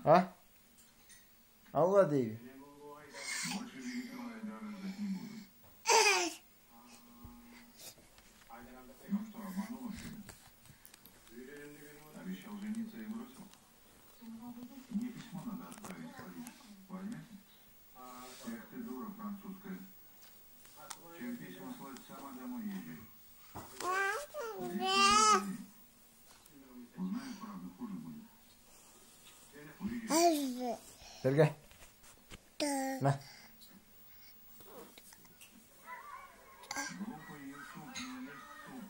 А? Алла дейби. Обещал жениться и бросил. Мне письмо надо отправить в Париж. Возьмете? Эх ты дура французская. Чем письма слать, сама домой езжай. Узнаю правду, хуже будет. Уезжай. Берге. На. Глупый Юсуп, не лезь в суп.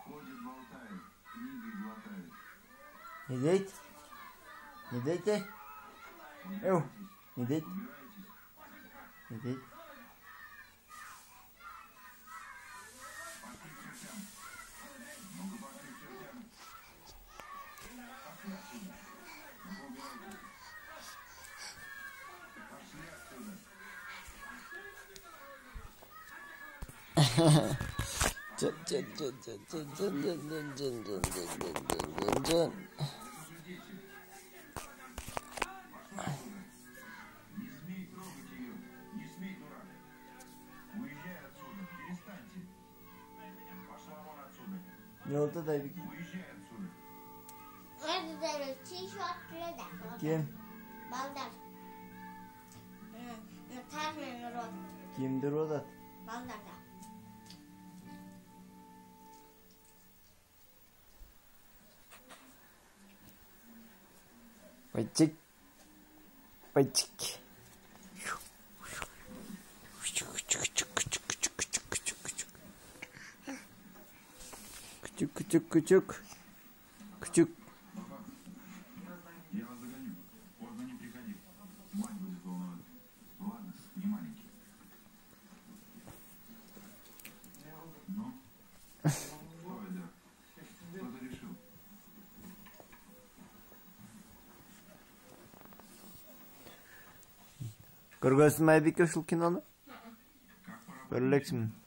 Ходит, болтает, книги глотает. Не дейт. Не дейте. Эу. Не дейт. Убирайтесь. Не дейт. Пошли к чертям. Ну-ка, пошли к чертям. Пошли отсюда. Ну-ка, убирайтесь. Пошли отсюда. Не смей трогать ее. Не смей, дурак. Уезжай отсюда. Перестаньте. Пошла вон отсюда. Yolda da bir Уезжай отсюда. Orada tişörtlü de. kim? Balдар. Tarhın rod. Kimdir o da? Baldarda. Payçık. Payçık. Küçük küçük küçük. Küçük. Я вас догоню. Поздно не приходи. Мать будет волноваться. Ладно, не маленький. Ну? Что, Айдар? Что ты решил? Көргөнсүн Майбеке ушул кинону? Как поработать? Көрөлексиңби?